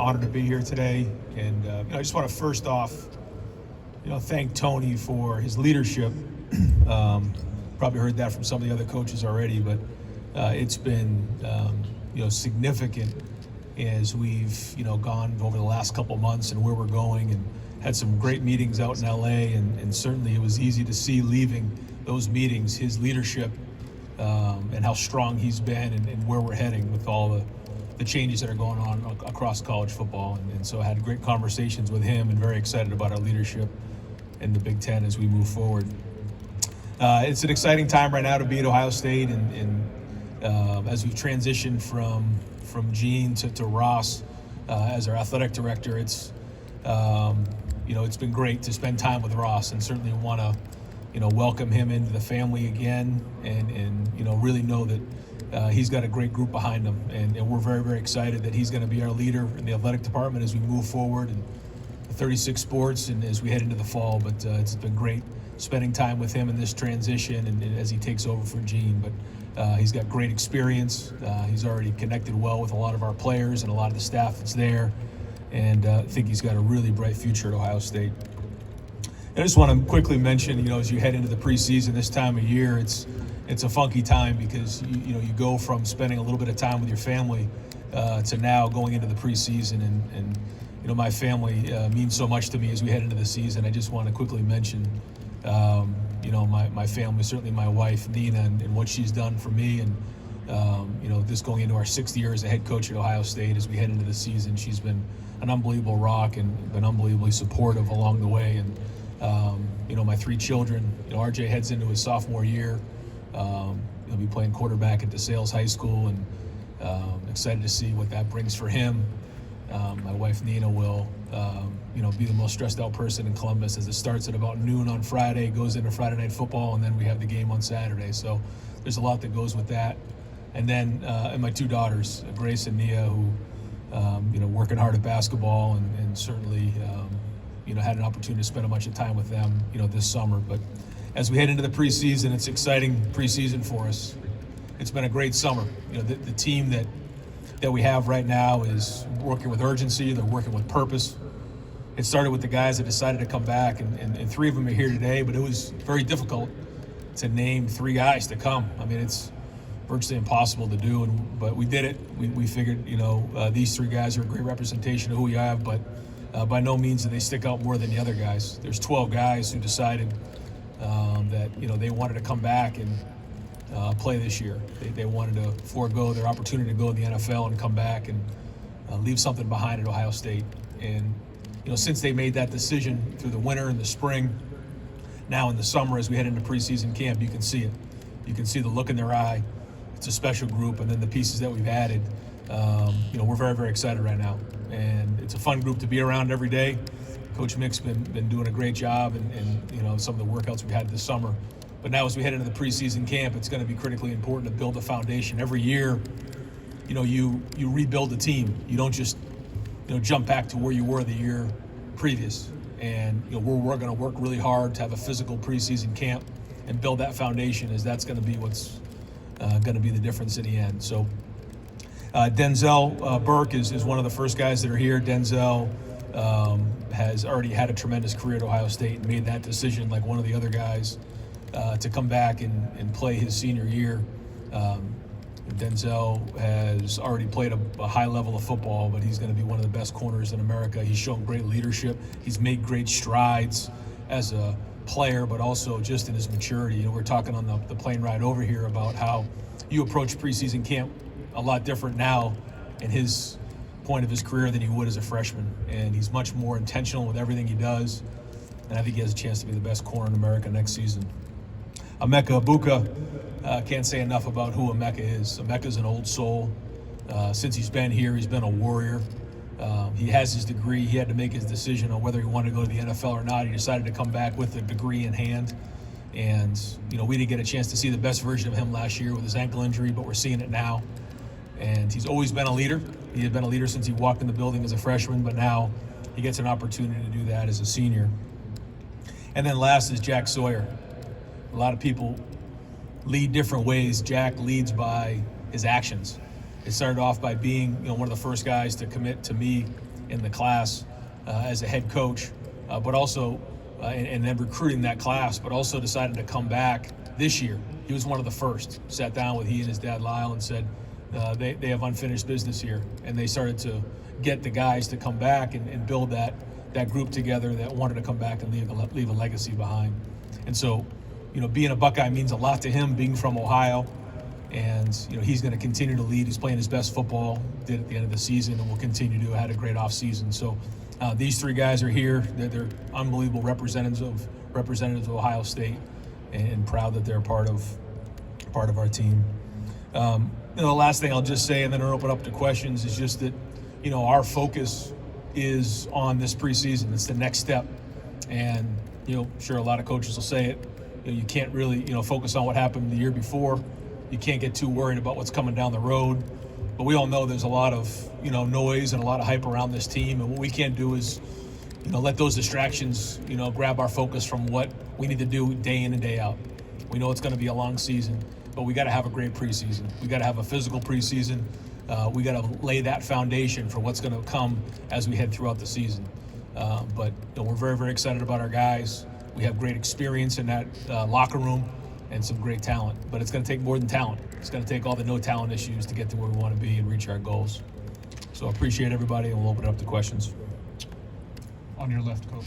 honored to be here today. And I just want to first off, thank Tony for his leadership. Probably heard that from some of the other coaches already, but it's been, significant as we've, gone over the last couple months and where we're going, and had some great meetings out in LA. And certainly it was easy to see leaving those meetings, his leadership and how strong he's been and where we're heading with all the changes that are going on across college football. And so I had great conversations with him and very excited about our leadership in the Big Ten as we move forward. It's an exciting time right now to be at Ohio State, and as we've transitioned from Gene to Ross as our athletic director, it's been great to spend time with Ross, and certainly want to welcome him into the family again, and really know that he's got a great group behind him, and we're very, very excited that he's going to be our leader in the athletic department as we move forward in 36 sports and as we head into the fall. But it's been great spending time with him in this transition and as he takes over for Gene. But he's got great experience. He's already connected well with a lot of our players and a lot of the staff that's there, and I think he's got a really bright future at Ohio State. I just want to quickly mention, as you head into the preseason this time of year, it's a funky time because you go from spending a little bit of time with your family to now going into the preseason, and my family means so much to me as we head into the season. I just want to quickly mention my family, certainly my wife Nina, and what she's done for me, and this going into our 6th year as a head coach at Ohio State. As we head into the season, she's been an unbelievable rock and been unbelievably supportive along the way. And my 3 children, RJ heads into his sophomore year. He'll be playing quarterback at DeSales High School, and excited to see what that brings for him. My wife Nina will be the most stressed out person in Columbus as it starts at about noon on Friday, goes into Friday Night Football, and then we have the game on Saturday. So there's a lot that goes with that. And then and my 2 daughters, Grace and Nia, who working hard at basketball, and certainly had an opportunity to spend a bunch of time with them this summer. But as we head into the preseason, it's exciting preseason for us. It's been a great summer. The team that we have right now is working with urgency. They're working with purpose. It started with the guys that decided to come back, and 3 of them are here today, but it was very difficult to name 3 guys to come. I mean, it's virtually impossible to do, but we did it. We figured, these 3 guys are a great representation of who we have, but by no means do they stick out more than the other guys. There's 12 guys who decided that they wanted to come back and play this year. They wanted to forego their opportunity to go to the NFL and come back and leave something behind at Ohio State. And since they made that decision through the winter and the spring, now in the summer as we head into preseason camp, you can see it. You can see the look in their eye. It's a special group, and then the pieces that we've added. We're very, very excited right now, and it's a fun group to be around every day. Coach Mick's been doing a great job, and some of the workouts we've had this summer. But now as we head into the preseason camp, it's going to be critically important to build a foundation. Every year, you rebuild the team. You don't just jump back to where you were the year previous. And we're going to work really hard to have a physical preseason camp and build that foundation, as that's going to be what's going to be the difference in the end. So Denzel Burke is one of the first guys that are here. Denzel has already had a tremendous career at Ohio State and made that decision, like one of the other guys, to come back and play his senior year. Denzel has already played a high level of football, but he's going to be one of the best corners in America. He's shown great leadership. He's made great strides as a player, but also just in his maturity. We're talking on the plane ride over here about how you approach preseason camp a lot different now in his point of his career than he would as a freshman. And he's much more intentional with everything he does. And I think he has a chance to be the best corner in America next season. Emeka Egbuka, can't say enough about who Emeka is. Emeka's an old soul. Since he's been here, he's been a warrior. He has his degree. He had to make his decision on whether he wanted to go to the NFL or not. He decided to come back with a degree in hand. And, we didn't get a chance to see the best version of him last year with his ankle injury, but we're seeing it now. And he's always been a leader. He had been a leader since he walked in the building as a freshman, but now he gets an opportunity to do that as a senior. And then last is Jack Sawyer. A lot of people lead different ways. Jack leads by his actions. It started off by being one of the first guys to commit to me in the class as a head coach, but also and then recruiting that class, but also decided to come back this year. He was one of the first. Sat down with he and his dad Lyle and said they have unfinished business here, and they started to get the guys to come back and build that group together that wanted to come back and leave a legacy behind. And so, being a Buckeye means a lot to him, being from Ohio. And, he's going to continue to lead. He's playing his best football, did at the end of the season, and will continue to. Had a great offseason. So these three guys are here. They're unbelievable representatives of Ohio State, and proud that they're part of our team. The last thing I'll just say, and then I'll open up to questions, is just that, our focus is on this preseason. It's the next step. And, sure, a lot of coaches will say it. You can't really, focus on what happened the year before. You can't get too worried about what's coming down the road. But we all know there's a lot of, noise and a lot of hype around this team. And what we can't do is, let those distractions, grab our focus from what we need to do day in and day out. We know it's going to be a long season, but we got to have a great preseason. We got to have a physical preseason. We got to lay that foundation for what's going to come as we head throughout the season. But we're very, very excited about our guys. We have great experience in that locker room and some great talent. But it's going to take more than talent. It's going to take all the no talent issues to get to where we want to be and reach our goals. So I appreciate everybody, and we'll open it up to questions. On your left, Coach.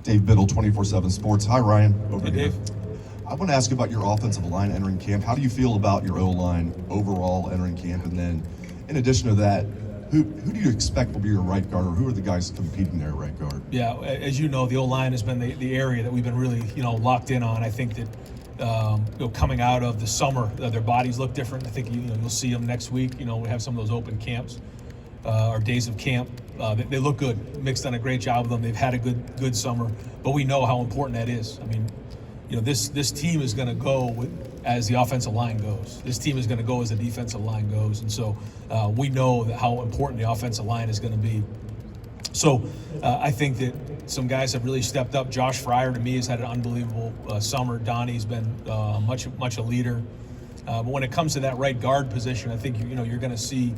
Dave Biddle, 24/7 Sports. Hi, Ryan. Over Hey, here. Dave. I want to ask you about your offensive line entering camp. How do you feel about your O-line overall entering camp? And then, in addition to that, who do you expect will be your right guard, or who are the guys competing there at right guard? Yeah, as you know, the O-line has been the area that we've been really, locked in on. I think that, coming out of the summer, their bodies look different. I think, you'll see them next week. We have some of those open camps, or days of camp. They look good. Mick's done a great job with them. They've had a good summer, but we know how important that is. I mean, this team is going to go as the offensive line goes. This team is going to go as the defensive line goes. And so we know that how important the offensive line is going to be. So I think that some guys have really stepped up. Josh Fryer, to me, has had an unbelievable summer. Donnie's been much a leader. But when it comes to that right guard position, I think you're going to see,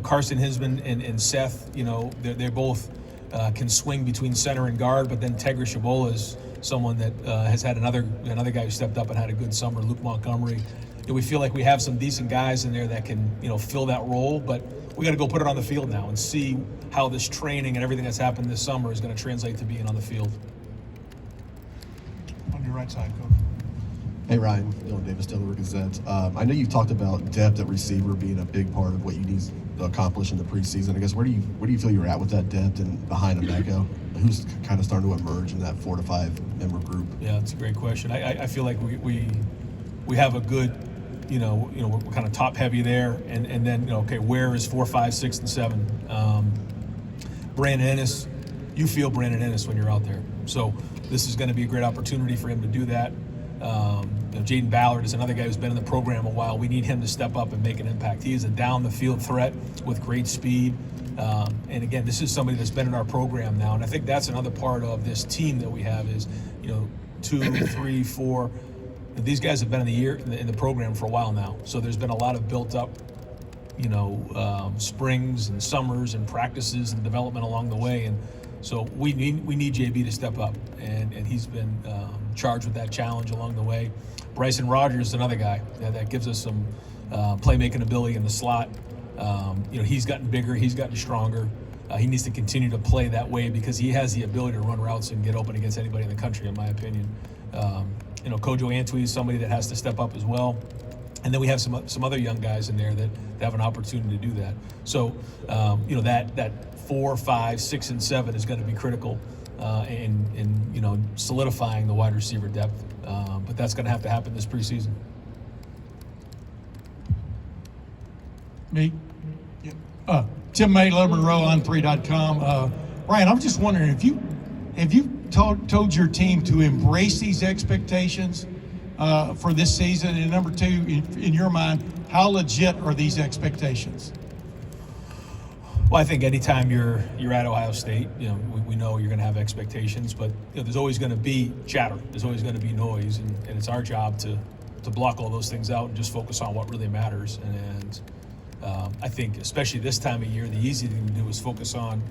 Carson Hisman and Seth. They both can swing between center and guard. But then Tegra Shabola is someone that has had another guy who stepped up and had a good summer. Luke Montgomery. We feel like we have some decent guys in there that can fill that role. But we got to go put it on the field now and see how this training and everything that's happened this summer is going to translate to being on the field. On your right side, Coach. Hey Ryan, Dylan Davis, Delaware Gazette. I know you've talked about depth at receiver being a big part of what you need to accomplish in the preseason. I guess where do you feel you're at with that depth, and behind Emeka, who's kind of starting to emerge in that 4 to 5 member group? Yeah, that's a great question. I feel like we have a good, we're kind of top heavy there, and then where is 4, 5, 6, and 7? Brandon Ennis, you feel Brandon Ennis when you're out there. So this is going to be a great opportunity for him to do that. Jaden Ballard is another guy who's been in the program a while. We need him to step up and make an impact. He is a down-the-field threat with great speed. And again, this is somebody that's been in our program now. And I think that's another part of this team that we have is, 2, 3, 4. These guys have been in the program for a while now. So there's been a lot of built-up, springs and summers and practices and development along the way. And so we need JB to step up, and he's been charged with that challenge along the way. Bryson Rogers is another guy that gives us some playmaking ability in the slot. He's gotten bigger, he's gotten stronger. He needs to continue to play that way because he has the ability to run routes and get open against anybody in the country, in my opinion. Kojo Antwi is somebody that has to step up as well. And then we have some other young guys in there that have an opportunity to do that. So, that 4, 5, 6, and 7 is going to be critical in solidifying the wide receiver depth. But that's going to have to happen this preseason. Me? Yep. Tim May, Letterman Row on 3.com. Ryan, I'm just wondering, have you told your team to embrace these expectations for this season? And number two, in your mind, how legit are these expectations? Well, I think anytime you're at Ohio State, we know you're going to have expectations, but there's always going to be chatter. There's always going to be noise, and it's our job to block all those things out and just focus on what really matters. And I think, especially this time of year, the easy thing to do is focus on,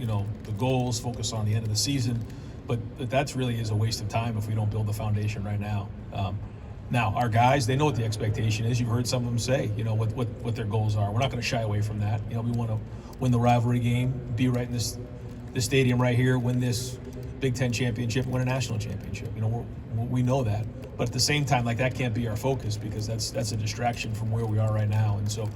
the goals, focus on the end of the season. But that's really is a waste of time if we don't build the foundation right now. Now, our guys, they know what the expectation is. You've heard some of them say, what their goals are. We're not going to shy away from that. We want to win the rivalry game, be right in this stadium right here, win this Big Ten championship, win a national championship. We know that. But at the same time, that can't be our focus, because that's a distraction from where we are right now. And so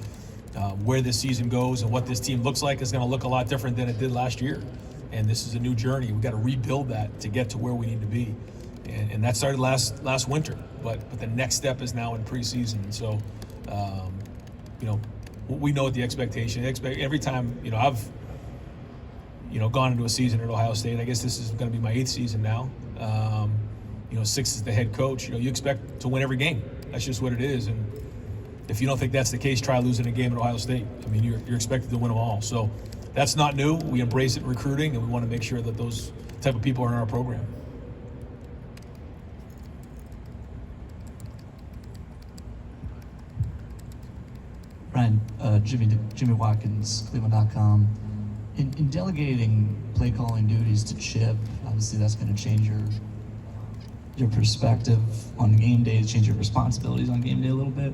where this season goes and what this team looks like is going to look a lot different than it did last year. And this is a new journey. We've got to rebuild that to get to where we need to be. And that started last winter. But the next step is now in preseason. And so, we know what the expectation is. Every time, I've, gone into a season at Ohio State. I guess this is going to be my 8th season now. 6 as the head coach. You expect to win every game. That's just what it is. And if you don't think that's the case, try losing a game at Ohio State. You're expected to win them all. So that's not new. We embrace it in recruiting, and we want to make sure that those type of people are in our program. Ryan, Jimmy Watkins, Cleveland.com. In delegating play calling duties to Chip, obviously that's going to change your perspective on game day, change your responsibilities on game day a little bit.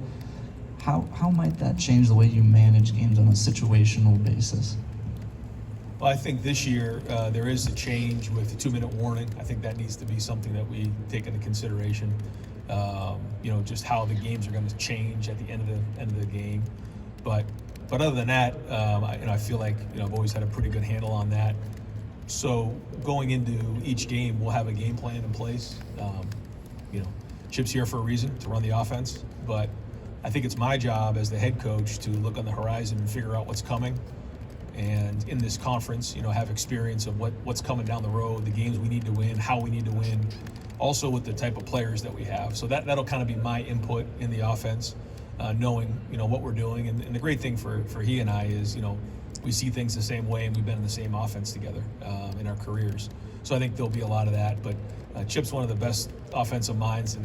How might that change the way you manage games on a situational basis? Well, I think this year there is a change with the 2-minute warning. I think that needs to be something that we take into consideration. Just how the games are going to change at the end of the game. But other than that, I feel like I've always had a pretty good handle on that. So going into each game, we'll have a game plan in place. Chip's here for a reason, to run the offense. But I think it's my job as the head coach to look on the horizon and figure out what's coming. And in this conference, have experience of what's coming down the road, the games we need to win, how we need to win, also with the type of players that we have. So that'll kind of be my input in the offense, knowing, what we're doing. And the great thing for he and I is, we see things the same way, and we've been in the same offense together in our careers. So I think there'll be a lot of that. But Chip's one of the best offensive minds in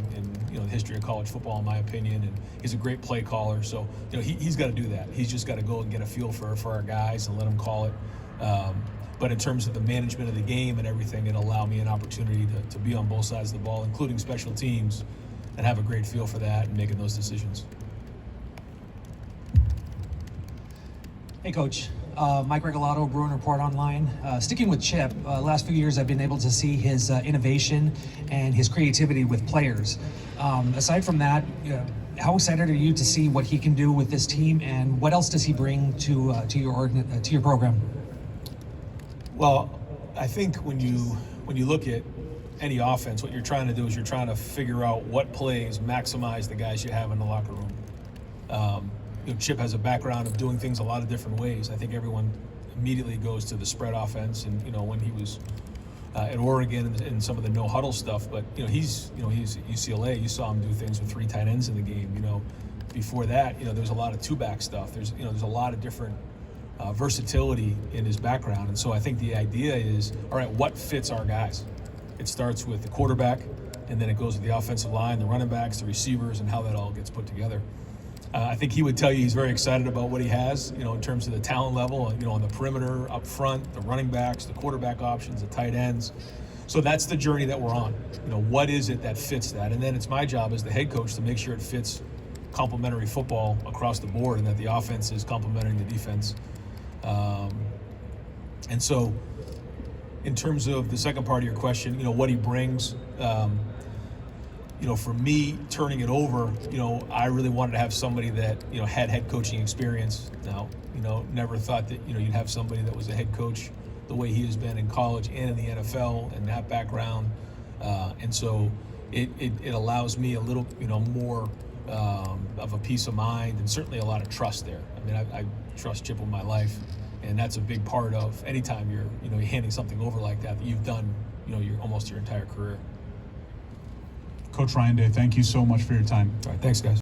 the history of college football, in my opinion, and he's a great play caller. So he's got to do that. He's just got to go and get a feel for our guys and let them call it. But in terms of the management of the game and everything, it'll allow me an opportunity to be on both sides of the ball, including special teams, and have a great feel for that and making those decisions. Hey, Coach. Mike Regalado, Bruin Report Online. Sticking with Chip, last few years I've been able to see his innovation and his creativity with players. Aside from that, how excited are you to see what he can do with this team, and what else does he bring to your program? Well, I think when you look at any offense, what you're trying to do is you're trying to figure out what plays maximize the guys you have in the locker room. Chip has a background of doing things a lot of different ways. I think everyone immediately goes to the spread offense, and when he was at Oregon and some of the no huddle stuff. But he's at UCLA. You saw him do things with 3 tight ends in the game. Before that, there's a lot of 2-back stuff. There's a lot of different versatility in his background, and so I think the idea is, all right, what fits our guys? It starts with the quarterback, and then it goes with the offensive line, the running backs, the receivers, and how that all gets put together. I think he would tell you he's very excited about what he has, in terms of the talent level, on the perimeter, up front, the running backs, the quarterback options, the tight ends. So that's the journey that we're on. What is it that fits that? And then it's my job as the head coach to make sure it fits complementary football across the board, and that the offense is complementing the defense. And so in terms of the second part of your question, what he brings, for me, turning it over, I really wanted to have somebody that, had head coaching experience. Now, never thought that, you'd have somebody that was a head coach the way he has been in college and in the NFL and that background. And so it allows me a little, more of a peace of mind, and certainly a lot of trust there. I trust Chip with my life, and that's a big part of anytime you're handing something over like that you've done, almost your entire career. Coach Ryan Day, thank you so much for your time. All right, thanks, guys.